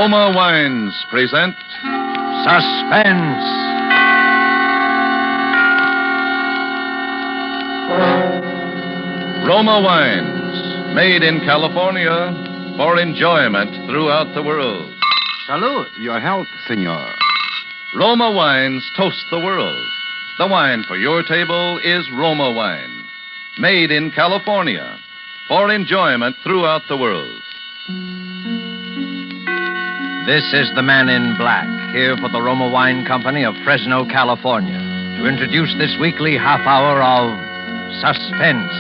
Roma Wines present Suspense. Roma Wines, made in California for enjoyment throughout the world. Salute. Your health, senor. Roma Wines toast the world. The wine for your table is Roma Wine, made in California for enjoyment throughout the world. This is the man in black, here for the Roma Wine Company of Fresno, California, to introduce this weekly half hour of Suspense.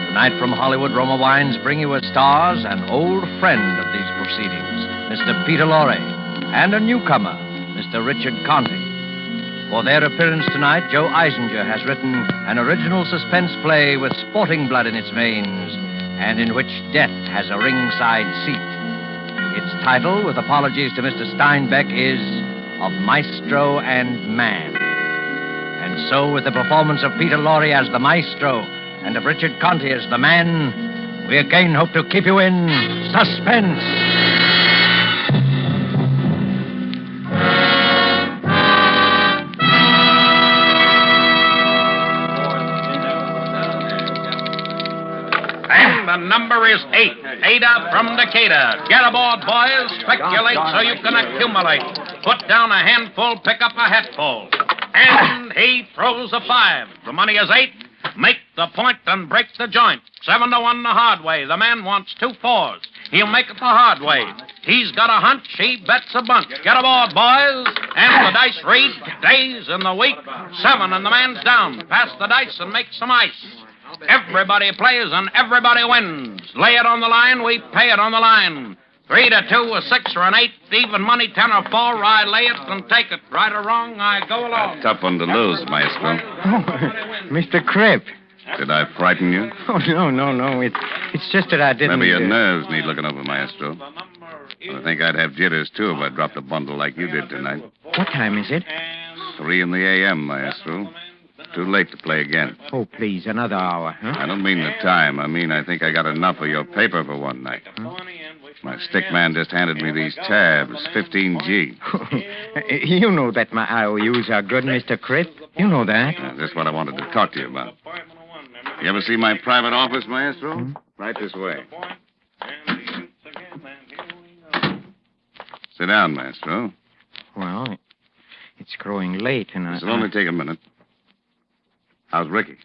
Tonight from Hollywood, Roma Wines bring you as stars an old friend of these proceedings, Mr. Peter Lorre, and a newcomer, Mr. Richard Conte. For their appearance tonight, Joe Eisinger has written an original suspense play with sporting blood in its veins, and in which death has a ringside seat. Its title, with apologies to Mr. Steinbeck, is Of Maestro and Man. And so, with the performance of Peter Lorre as the Maestro and of Richard Conte as the Man, we again hope to keep you in suspense. The number is 8. Ada from Decatur. Get aboard, boys. Speculate so you can accumulate. Put down a handful, pick up a hatful. And he throws a 5. The money is 8. Make the point and break the joint. 7-1 the hard way. The man wants 2 4s. He'll make it the hard way. He's got a hunch. He bets a bunch. Get aboard, boys. And the dice read days in the week. 7 and the man's down. Pass the dice and make some ice. Everybody plays and everybody wins. Lay it on the line, we pay it on the line. 3 to 2, a 6 or an 8, even money 10 or 4. I lay it and take it. Right or wrong, I go along. Tough one to lose, Maestro. Oh, Mr. Cripp. Did I frighten you? Oh, no. It's just that I didn't... Maybe your nerves need looking over, Maestro. I think I'd have jitters, too, if I dropped a bundle like you did tonight. What time is it? 3 in the a.m., Maestro. Too late to play again. Oh, please, another hour, huh? I don't mean the time. I mean I think I got enough of your paper for one night. Huh? My stick man just handed me these tabs, 15G. You know that my IOUs are good, Mr. Cripp. You know that. That's what I wanted to talk to you about. You ever see my private office, Maestro? Right this way. Sit down, Maestro. Well, it's growing late, and This'll only take a minute. How's Ricky?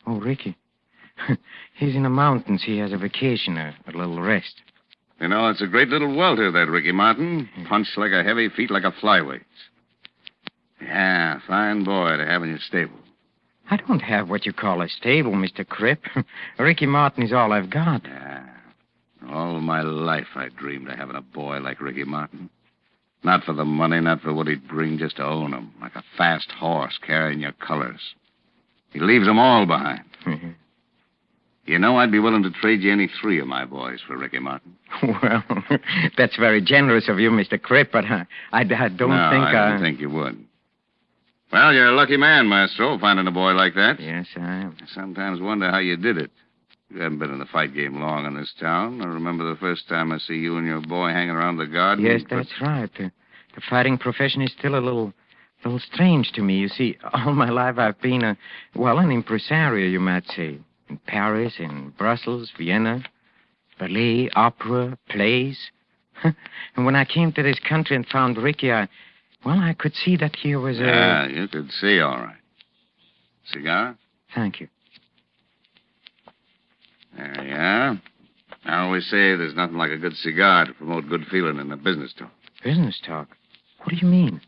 Oh, Ricky. He's in the mountains. He has a vacation, a little rest. You know, it's a great little welter, that Ricky Martin. Punched like a heavy, feet like a flyweight. Yeah, fine boy to have in your stable. I don't have what you call a stable, Mr. Cripp. Ricky Martin is all I've got. Yeah. All my life I dreamed of having a boy like Ricky Martin. Not for the money, not for what he'd bring, just to own him. Like a fast horse carrying your colors. He leaves them all behind. You know, I'd be willing to trade you any 3 of my boys for Ricky Martin. Well, that's very generous of you, Mr. Cripp, but I don't I didn't think you would. Well, you're a lucky man, Maestro, finding a boy like that. Yes, I am. I sometimes wonder how you did it. You haven't been in the fight game long in this town. I remember the first time I see you and your boy hanging around the garden. Yes, that's right. The fighting profession is still a little strange to me. You see, all my life I've been an impresario, you might say. In Paris, in Brussels, Vienna, ballet, opera, plays. And when I came to this country and found Ricky, I could see that here was a... Yeah, you could see, all right. Cigar? Thank you. There you are. I always say there's nothing like a good cigar to promote good feeling in a business talk. Business talk? What do you mean?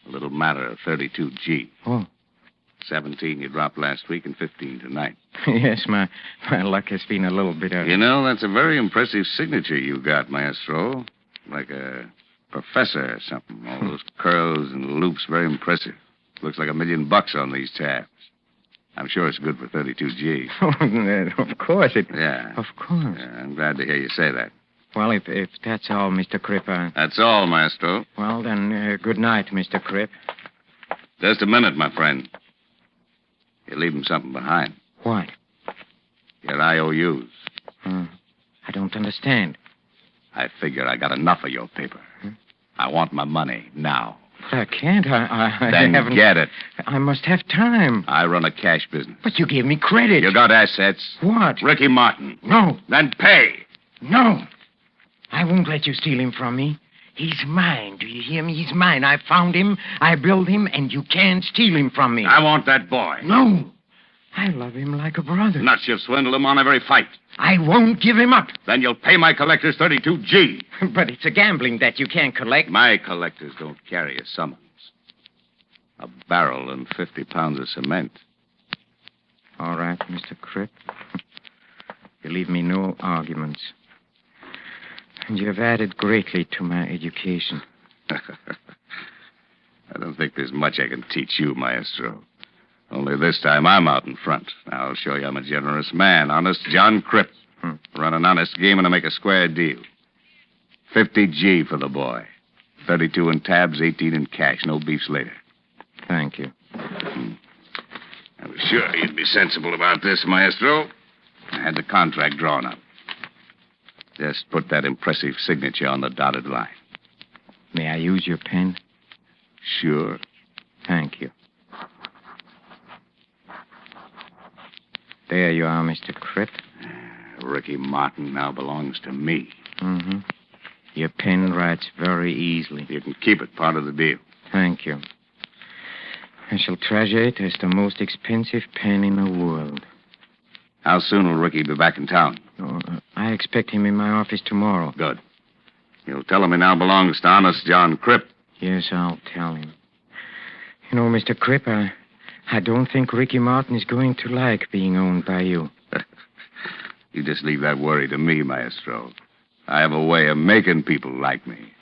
A little matter of 32G. Oh. 17 you dropped last week and 15 tonight. Yes, my luck has been a little bit of... You know, that's a very impressive signature you got, Maestro. Like a professor or something. All those curls and loops, very impressive. Looks like $1 million on these tabs. I'm sure it's good for 32G. Oh, of course it... Yeah. Of course. Yeah, I'm glad to hear you say that. Well, if that's all, Mr. Cripp, That's all, Maestro. Well, then, good night, Mr. Cripp. Just a minute, my friend. You're leaving something behind. What? Your IOUs. I don't understand. I figure I got enough of your paper. I want my money now. But I can't. I Then haven't... get it. I must have time. I run a cash business. But you gave me credit. You got assets. What? Ricky Martin. No. Then pay. No. I won't let you steal him from me. He's mine. Do you hear me? He's mine. I found him. I built him, and you can't steal him from me. I want that boy. No. I love him like a brother. Nuts, you've swindled him on every fight. I won't give him up. Then you'll pay my collectors $32G. But it's a gambling debt you can't collect. My collectors don't carry a summons. A barrel and 50 pounds of cement. All right, Mr. Curt. You leave me no arguments. And you have added greatly to my education. I don't think there's much I can teach you, Maestro. Only this time I'm out in front. I'll show you I'm a generous man. Honest John Curt. Run an honest game and I make a square deal. $50G for the boy. 32 in tabs, 18 in cash. No beefs later. Thank you. I was sure you'd be sensible about this, Maestro. I had the contract drawn up. Just put that impressive signature on the dotted line. May I use your pen? Sure. Thank you. There you are, Mr. Curt. Ricky Martin now belongs to me. Mm-hmm. Your pen writes very easily. You can keep it, part of the deal. Thank you. I shall treasure it as the most expensive pen in the world. How soon will Ricky be back in town? Oh, I expect him in my office tomorrow. Good. You'll tell him he now belongs to honest John Curt. Yes, I'll tell him. You know, Mr. Curt, I don't think Ricky Martin is going to like being owned by you. You just leave that worry to me, Maestro. I have a way of making people like me.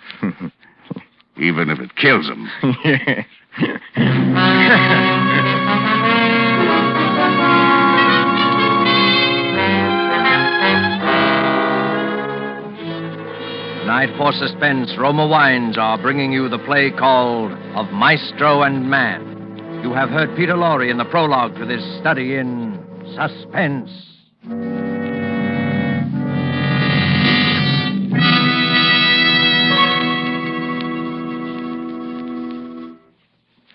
Even if it kills them. Tonight for Suspense, Roma Wines are bringing you the play called Of Maestro and Man. You have heard Peter Lorre in the prologue to this study in Suspense.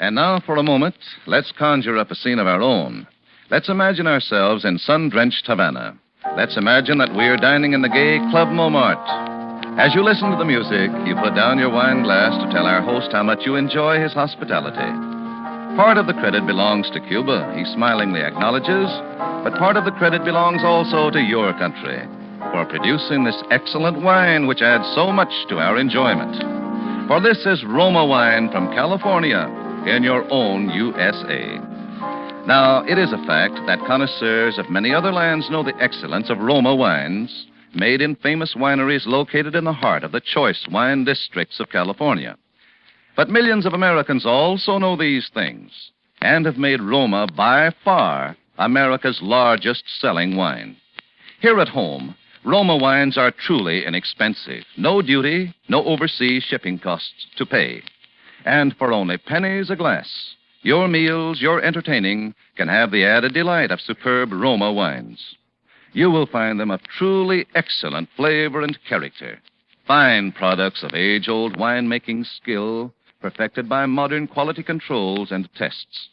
And now, for a moment, let's conjure up a scene of our own. Let's imagine ourselves in sun-drenched Havana. Let's imagine that we're dining in the gay Club Montmartre. As you listen to the music, you put down your wine glass to tell our host how much you enjoy his hospitality. Part of the credit belongs to Cuba, he smilingly acknowledges, but part of the credit belongs also to your country for producing this excellent wine which adds so much to our enjoyment. For this is Roma wine from California in your own USA. Now, it is a fact that connoisseurs of many other lands know the excellence of Roma wines made in famous wineries located in the heart of the choice wine districts of California. But millions of Americans also know these things and have made Roma by far America's largest selling wine. Here at home, Roma wines are truly inexpensive. No duty, no overseas shipping costs to pay. And for only pennies a glass, your meals, your entertaining can have the added delight of superb Roma wines. You will find them of truly excellent flavor and character. Fine products of age-old winemaking skill, perfected by modern quality controls and tests.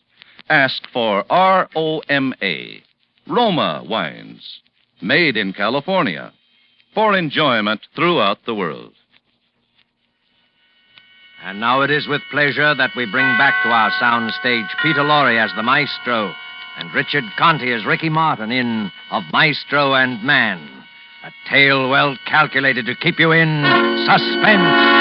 Ask for R-O-M-A, Roma wines, made in California, for enjoyment throughout the world. And now it is with pleasure that we bring back to our sound stage Peter Lorre as the Maestro and Richard Conte as Ricky Martin in Of Maestro and Man, a tale well calculated to keep you in suspense.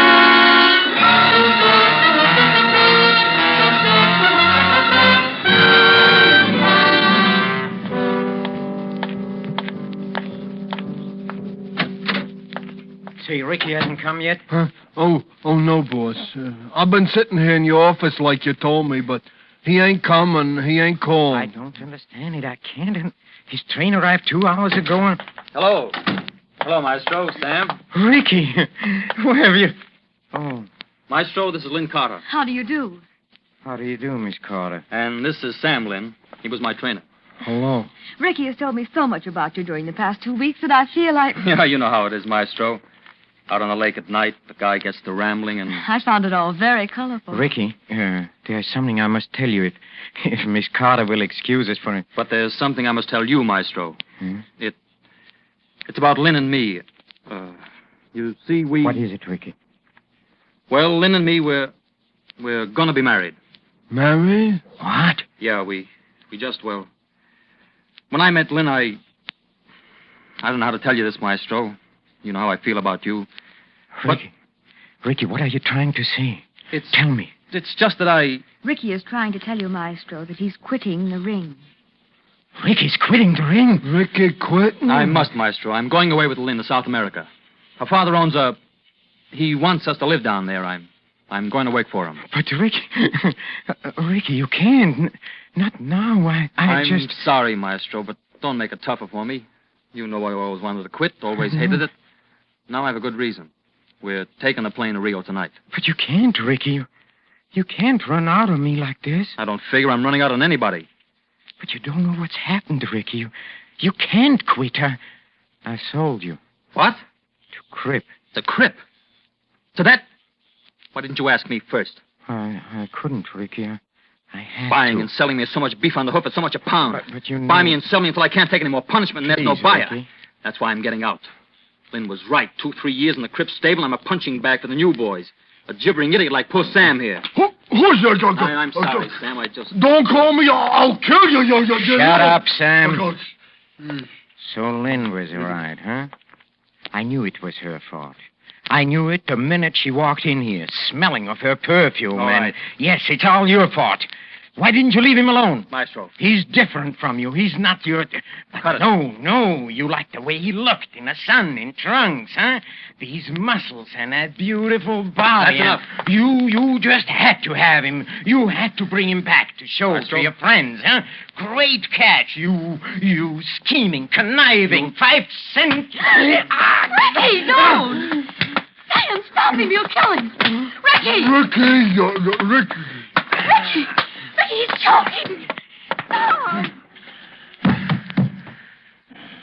Say, Ricky hasn't come yet? Huh? Oh, no, boss. I've been sitting here in your office like you told me, but he ain't come and he ain't called. I don't understand it. I can't. And his train arrived 2 hours ago. And... Hello. Hello, Maestro. Sam. Ricky, where have you... Oh. Maestro, this is Lynn Carter. How do you do? How do you do, Miss Carter? And this is Sam Lynn. He was my trainer. Hello. Ricky has told me so much about you during the past 2 weeks that I feel like... Yeah, you know how it is, Maestro. Out on the lake at night, the guy gets to rambling and... I found it all very colorful. Ricky, there's something I must tell you if Miss Carter will excuse us for it. But there's something I must tell you, Maestro. Hmm? It's about Lynn and me. You see, we... What is it, Ricky? Well, Lynn and me, we're gonna be married. Married? What? Yeah, we just, well... When I met Lynn, I don't know how to tell you this, Maestro. You know how I feel about you. Ricky, what are you trying to say? It's... Tell me. It's just that I... Ricky is trying to tell you, Maestro, that he's quitting the ring. Ricky's quitting the ring. Ricky quitting? I must, Maestro. I'm going away with Lynn to South America. Her father owns a... He wants us to live down there. I'm going to work for him. But, Ricky, you can't. Not now. I'm just... sorry, Maestro, but don't make it tougher for me. You know I always wanted to quit, always hated it. Now I have a good reason. We're taking a plane to Rio tonight. But you can't, Ricky. You can't run out on me like this. I don't figure I'm running out on anybody. But you don't know what's happened, Ricky. You can't quit. I sold you. What? To Crip. The Crip? To that? Why didn't you ask me first? I couldn't, Ricky. I had Buying to. and selling me so much beef on the hoof at so much a pound. But you know... Buy me and sell me until I can't take any more punishment and there's no Please, buyer. Ricky. That's why I'm getting out. Lynn was right. 2-3 years in the Crip stable, I'm a punching bag for the new boys. A gibbering idiot like poor Sam here. Who's that? I'm sorry, Sam. I just... Don't call me. I'll kill you. Shut up, Sam. So Lynn was right, huh? I knew it was her fault. I knew it the minute she walked in here, smelling of her perfume. All right. Yes, it's all your fault. Why didn't you leave him alone? Maestro. He's different from you. He's not your... Cut it. No. You like the way he looked in the sun, in trunks, huh? These muscles and that beautiful body. That's enough. You just had to have him. You had to bring him back to show Maestro. to your friends, huh? Great catch. You scheming, conniving, 5 cent... Ricky, no! Sam, stop him. You'll kill him. Ricky! Ricky. Ricky, he's choking. No.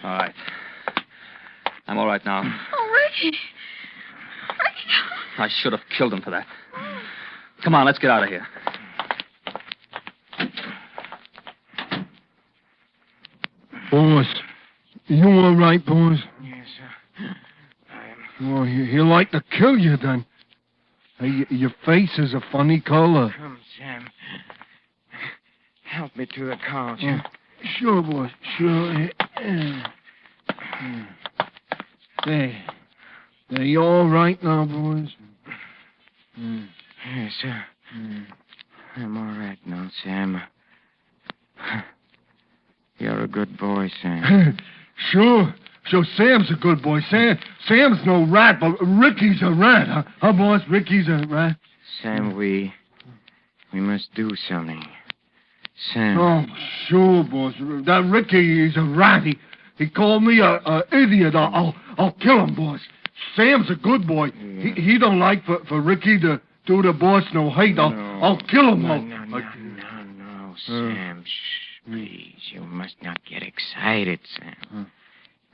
All right. I'm all right now. Oh, Ricky. I should have killed him for that. Come on, let's get out of here. Boss, you all right, boss? Yes, sir. Well, he'd like to kill you then. Hey, your face is a funny color. Come, Sam. Help me to the car, sir. Sure, boss. Sure. There, you all right now, boys? Yes, sir. I'm all right now, Sam. You're a good boy, Sam. Sure, Sam's a good boy. Sam's no rat, but Ricky's a rat, huh? Huh, boss? Ricky's a rat. Sam, we must do something. Sam. Oh, sure, boss. That Ricky is a rat. He called me a idiot. I'll kill him, boss. Sam's a good boy. He don't like for Ricky to do the boss no hate. I'll kill him. No, Sam. Shh, please. You must not get excited, Sam.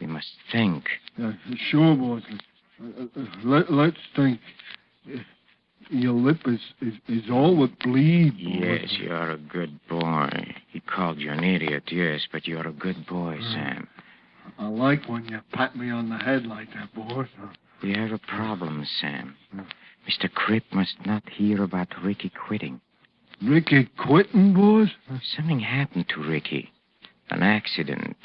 We must think. Sure, boss. Let's think. Your lip is all that bleeds. Yes, you're a good boy. He called you an idiot, yes, but you're a good boy, Sam. I like when you pat me on the head like that, boss. We have a problem, Sam. Mr. Crip must not hear about Ricky quitting. Ricky quitting, boss? Something happened to Ricky. An accident.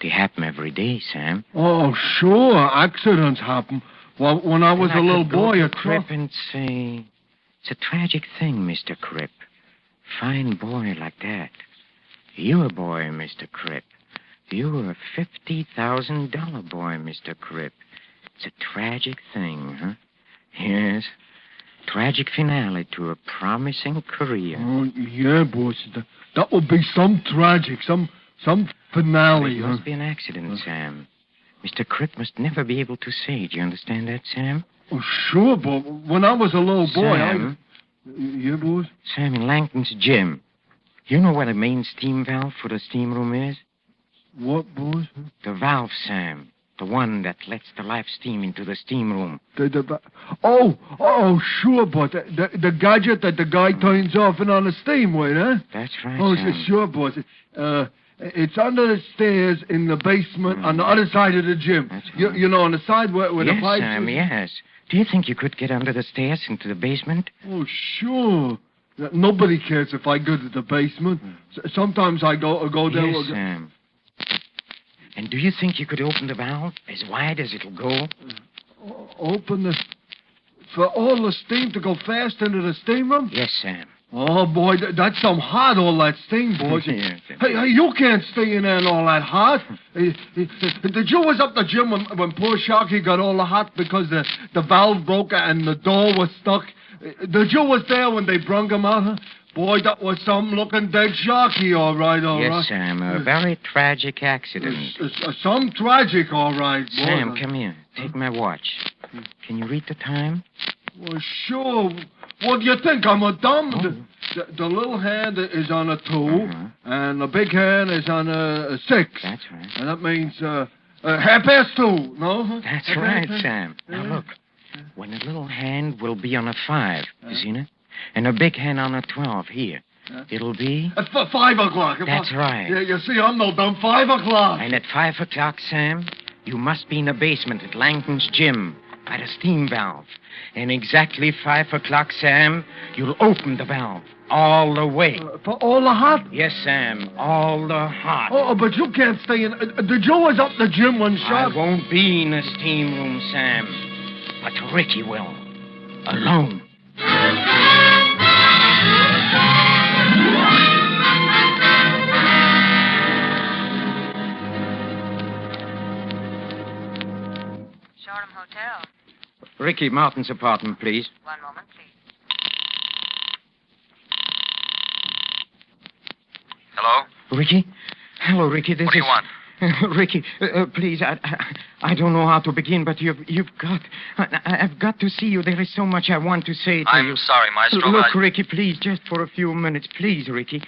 They happen every day, Sam. Oh, sure. Accidents happen. Well, when I was a little boy, a Crip and say, it's a tragic thing, Mr. Crip. Fine boy like that. You a boy, Mr. Crip. You a $50,000 boy, Mr. Crip. It's a tragic thing, huh? Yes. Tragic finale to a promising career. Oh, yeah, boss. That would be some tragic, some finale, It huh? must be an accident, Sam. Mr. Crip must never be able to say it. Do you understand that, Sam? Oh, sure, but when I was a little boy, Sam? Yeah, boss? Sam, in Langton's gym. You know what a main steam valve for the steam room is? What, boss? The valve, Sam. The one that lets the live steam into the steam room. Oh, sure, boss. The gadget that the guy turns off and on the steam with, huh? That's right, Oh, Sam. sure, boss. It's under the stairs in the basement on the other side of the gym. That's right. You know, on the side where Yes, the pipes... Sam, yes. Do you think you could get under the stairs into the basement? Oh, sure. Nobody cares if I go to the basement. Sometimes I go there... Yes, Sam. And do you think you could open the valve as wide as it'll go? Open the... For all the steam to go fast into the steam room? Yes, Sam. Oh, boy, that's some hot, all that steam, boys. Yes. Hey, you can't stay in there in all that hot. The Jew was up the gym when poor Sharky got all the hot because the valve broke and the door was stuck. The Jew was there when they brung him out, huh? Boy, that was some looking dead Sharky, all right. Yes, Sam, a very tragic accident. Some tragic, all right, boy. Sam, come here. Take my watch. Can you read the time? Well, sure. What do you think? I'm a dumb. The little hand is on a 2, and the big hand is on a 6. That's right. And that means 2:30, no? That's right, Sam. Now, look. When a little hand will be on a 5, you seen it? And a big hand on a 12 here. It'll be... At 5 o'clock. That's right. Yeah, you see, I'm no dumb. 5 o'clock. And at 5 o'clock, Sam, you must be in the basement at Langton's gym by the steam valve. And exactly 5 o'clock, Sam, you'll open the valve all the way. For all the hot? Yes, Sam, all the hot. Oh, but you can't stay in... The Joe was up the gym when Shark... I won't be in the steam room, Sam. But Ricky will. Alone. Shoreham Hotel. Ricky Martin's apartment, please. One moment, please. Hello? Ricky? Hello, Ricky. What do you want? Ricky, please, I don't know how to begin, but I've got to see you. There is so much I want to say to you. I'm sorry, Maestro. Look, Ricky, please, just for a few minutes. Please, Ricky.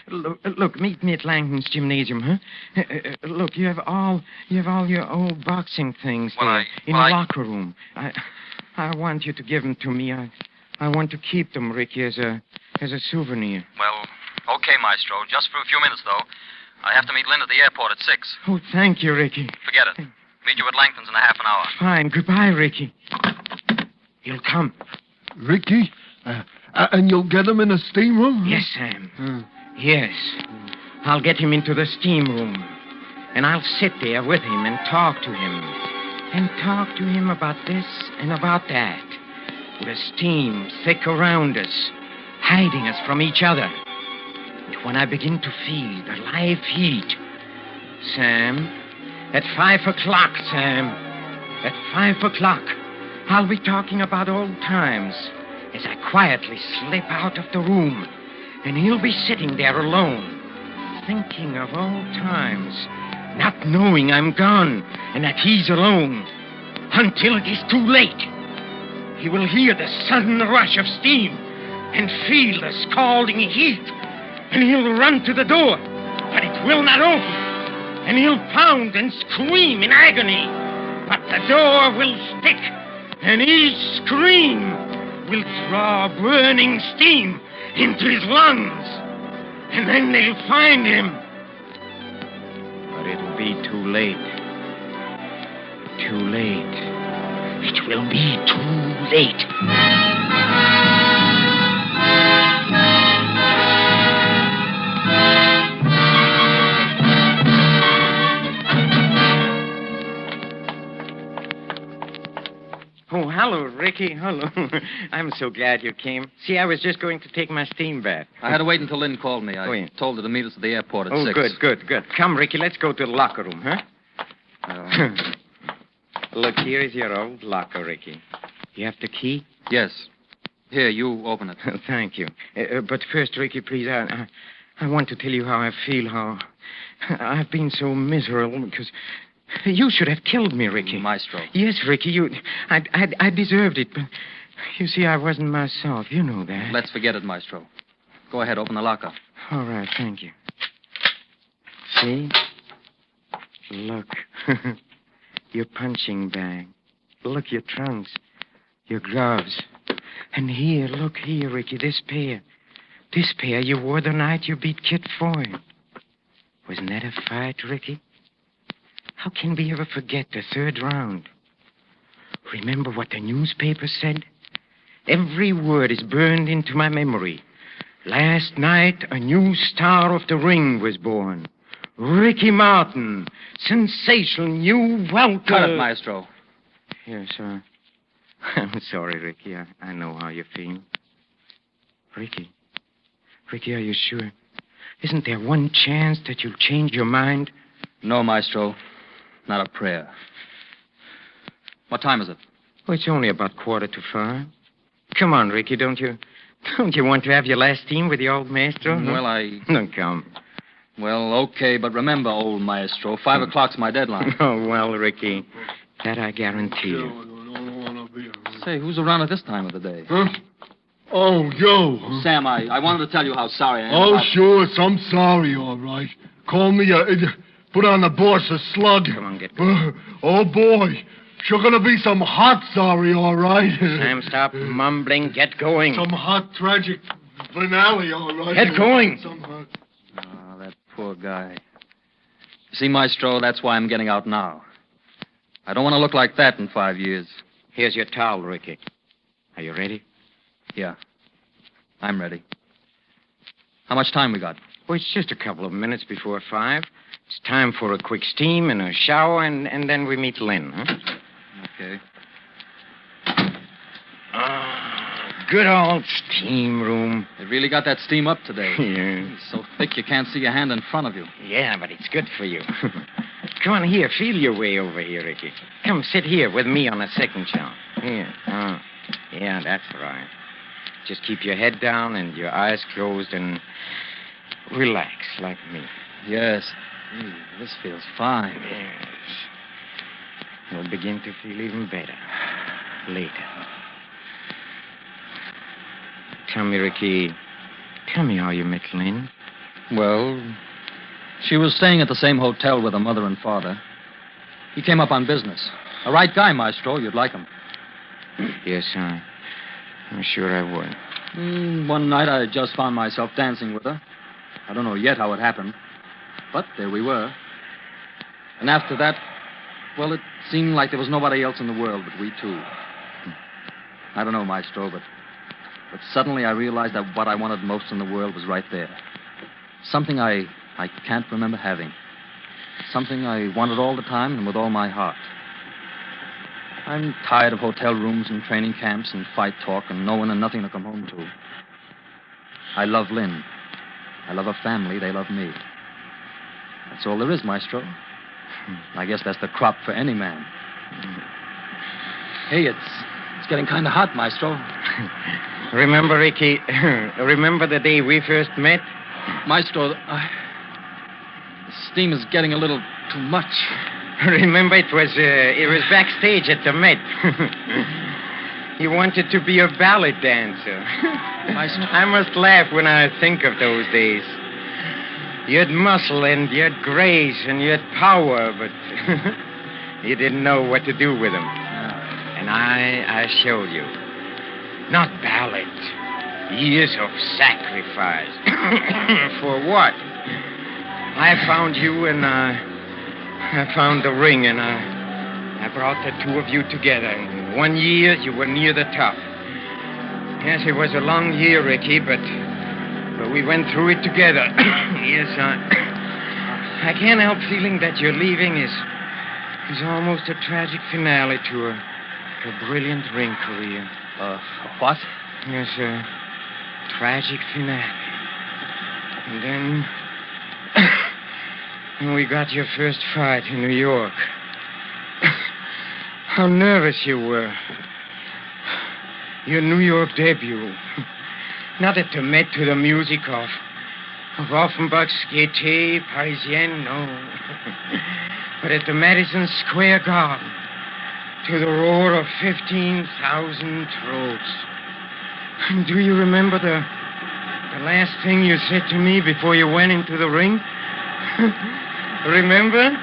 Look, meet me at Langton's gymnasium, huh? Look, you have all your old boxing things there in the locker room. I want you to give them to me. I want to keep them, Ricky, as a souvenir. Well, okay, Maestro. Just for a few minutes, though. I have to meet Lynn at the airport at 6. Oh, thank you, Ricky. Forget it. Meet you at Langton's in a half an hour. Fine. Goodbye, Ricky. He'll come. Ricky? And you'll get him in a steam room? Yes, Sam. Yes. I'll get him into the steam room. And I'll sit there with him and talk to him. And talk to him about this and about that. With the steam thick around us, hiding us from each other. And when I begin to feel the live heat, Sam, at 5 o'clock, Sam, at 5 o'clock, I'll be talking about old times as I quietly slip out of the room, and he'll be sitting there alone, thinking of old times, not knowing I'm gone and that he's alone, until it is too late. He will hear the sudden rush of steam and feel the scalding heat. And he'll run to the door, but it will not open. And he'll pound and scream in agony, but the door will stick. And each scream will draw burning steam into his lungs. And then they'll find him. But it'll be too late. Too late. It will be too late. Oh, hello, Ricky. Hello. I'm so glad you came. See, I was just going to take my steam bath. I had to wait until Lynn called me. I told her to meet us at the airport at 6. Good. Come, Ricky, let's go to the locker room, huh? Look, here is your old locker, Ricky. You have the key? Yes. Here, you open it. Thank you. But first, Ricky, please, I want to tell you how I feel, how I've been so miserable because... You should have killed me, Ricky. Maestro. Yes, Ricky, I deserved it, but you see, I wasn't myself. You know that. Let's forget it, Maestro. Go ahead, open the locker. All right, thank you. See? Look. your punching bag. Look, your trunks, your gloves. And here, look here, Ricky, this pair. This pair you wore the night you beat Kit Foy. Wasn't that a fight, Ricky? How can we ever forget the third round? Remember what the newspaper said? Every word is burned into my memory. Last night, a new star of the ring was born. Ricky Martin, sensational new welter. Cut it, Maestro. Yes, sir. I'm sorry, Ricky. I know how you feel. Ricky, are you sure? Isn't there one chance that you'll change your mind? No, Maestro. Not a prayer. What time is it? Oh, it's only about 5:15. Come on, Ricky, don't you want to have your last team with the old Maestro? Well, No, come. Well, okay, but remember, old Maestro, 5 o'clock's my deadline. Oh, well, Ricky, that I guarantee you. Say, who's around at this time of the day? Huh? Oh, Joe. Sam, I wanted to tell you how sorry I am. Oh, sure. I'm sorry, all right. Call me put on the boss a slug. Come on, get oh, boy. Sure gonna be some hot sorry, all right. Sam, stop mumbling. Get going. Some hot, tragic finale, all right. Get going. Some hot... Oh, that poor guy. You see, Maestro, that's why I'm getting out now. I don't want to look like that in 5 years. Here's your towel, Ricky. Are you ready? Yeah, I'm ready. How much time we got? Well, it's just a couple of minutes before 5. It's time for a quick steam and a shower, and then we meet Lynn, huh? Okay. Good old steam room. They really got that steam up today. Yeah. It's so thick you can't see your hand in front of you. Yeah, but it's good for you. Come on here, feel your way over here, Ricky. Come sit here with me on a second chair. Here. Yeah, that's right. Just keep your head down and your eyes closed and relax like me. Yes. This feels fine. Yes. You'll begin to feel even better later. Tell me, Ricky, how you met Lynn. Well, she was staying at the same hotel with her mother and father. He came up on business. A right guy, Maestro. You'd like him. Yes, I'm sure I would. One night I just found myself dancing with her. I don't know yet how it happened. But there we were. And after that, well, it seemed like there was nobody else in the world but we two. I don't know, Maestro, but suddenly I realized that what I wanted most in the world was right there. Something I can't remember having. Something I wanted all the time and with all my heart. I'm tired of hotel rooms and training camps and fight talk and no one and nothing to come home to. I love Lynn. I love her family. They love me. That's all there is, Maestro. I guess that's the crop for any man. Hey, it's getting kind of hot, Maestro. Remember, Ricky, remember the day we first met? Maestro, the steam is getting a little too much. Remember, it was backstage at the Met. You wanted to be a ballet dancer. Maestro. I must laugh when I think of those days. You had muscle and you had grace and you had power, but you didn't know what to do with them. And I showed you. Not ballet. Years of sacrifice. For what? I found you and I found the ring and I brought the two of you together. In 1 year, you were near the top. Yes, it was a long year, Ricky, but we went through it together. Yes, I can't help feeling that your leaving is almost a tragic finale to a brilliant ring career. What? Yes, a tragic finale. And then we got your first fight in New York. How nervous you were. Your New York debut. Not at the Met to the music of Offenbach's Gaîté Parisienne, no. But at the Madison Square Garden, to the roar of 15,000 throats. And do you remember the last thing you said to me before you went into the ring? Remember?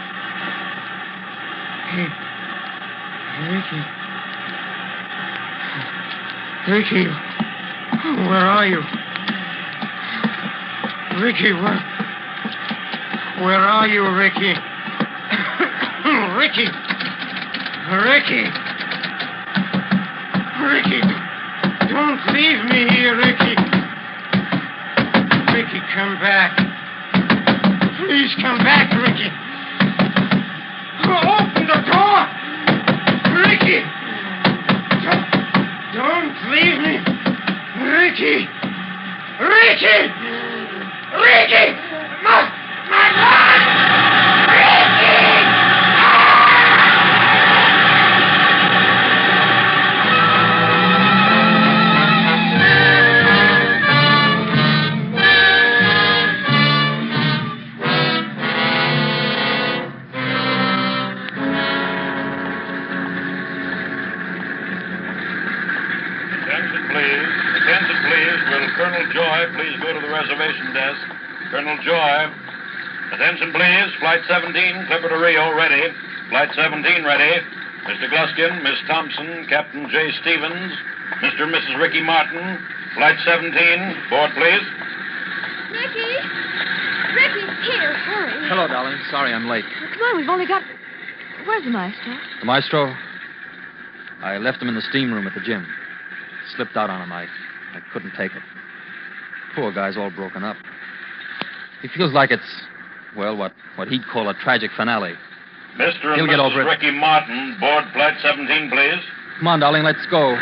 Ricky, where are you? Ricky, where are you, Ricky? Ricky! Ricky, don't leave me here, Ricky. Ricky, come back. Please come back, Ricky. Open the door! Ricky! Don't leave me! Ricky! My God! Attention, please. Will Colonel Joy please go to the reservation desk? Colonel Joy. Attention, please. Flight 17, Clipper to Rio, ready. Flight 17, ready. Mr. Gluskin, Miss Thompson, Captain J. Stevens, Mr. and Mrs. Ricky Martin. Flight 17, board, please. Ricky, here, hurry. Hello, darling. Sorry I'm late. Come on, we've only got... Where's the Maestro? The Maestro? I left him in the steam room at the gym. Slipped out on him. I couldn't take it. Poor guy's all broken up. He feels like it's, well, what he'd call a tragic finale. Mr. He'll and get over Mrs. it. Ricky Martin, board Flight 17, please. Come on, darling, let's go.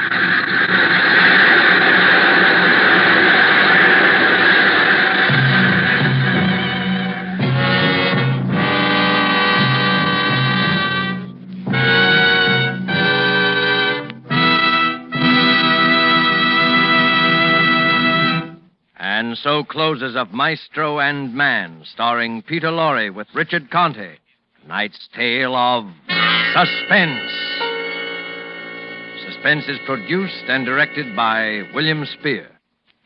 And so closes Of Maestro and Man, starring Peter Lorre with Richard Conte. Tonight's tale of Suspense. Suspense is produced and directed by William Spear.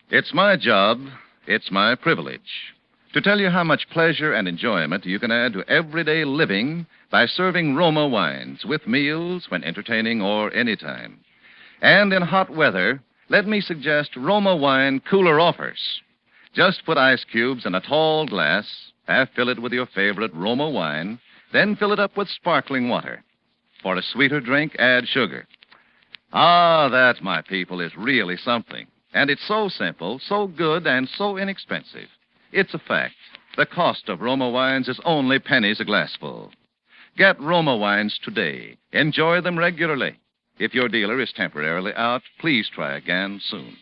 It's my job, it's my privilege, to tell you how much pleasure and enjoyment you can add to everyday living by serving Roma wines with meals, when entertaining, or any time. And in hot weather, let me suggest Roma wine cooler offers. Just put ice cubes in a tall glass, half fill it with your favorite Roma wine, then fill it up with sparkling water. For a sweeter drink, add sugar. Ah, that, my people, is really something. And it's so simple, so good, and so inexpensive. It's a fact. The cost of Roma wines is only pennies a glassful. Get Roma wines today. Enjoy them regularly. If your dealer is temporarily out, please try again soon.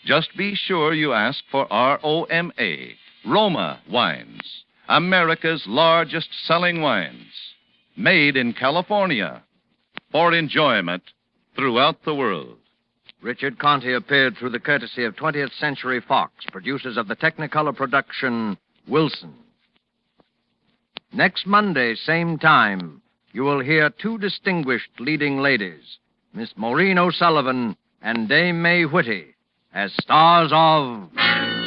Just be sure you ask for ROMA, Roma Wines, America's largest selling wines, made in California, for enjoyment throughout the world. Richard Conte appeared through the courtesy of 20th Century Fox, producers of the Technicolor production Wilson. Next Monday, same time, you will hear two distinguished leading ladies, Miss Maureen O'Sullivan and Dame May Whitty, as stars of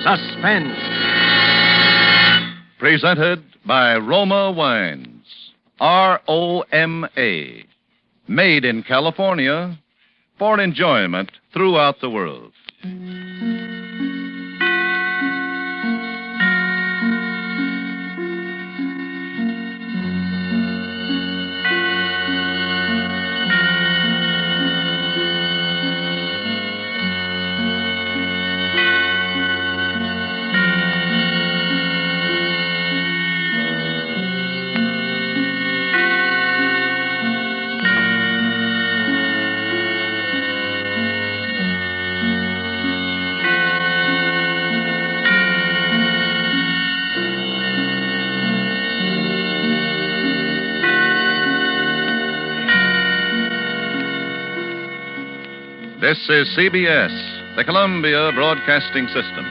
Suspense. Presented by Roma Wines, ROMA, made in California, for enjoyment throughout the world. This is CBS, the Columbia Broadcasting System.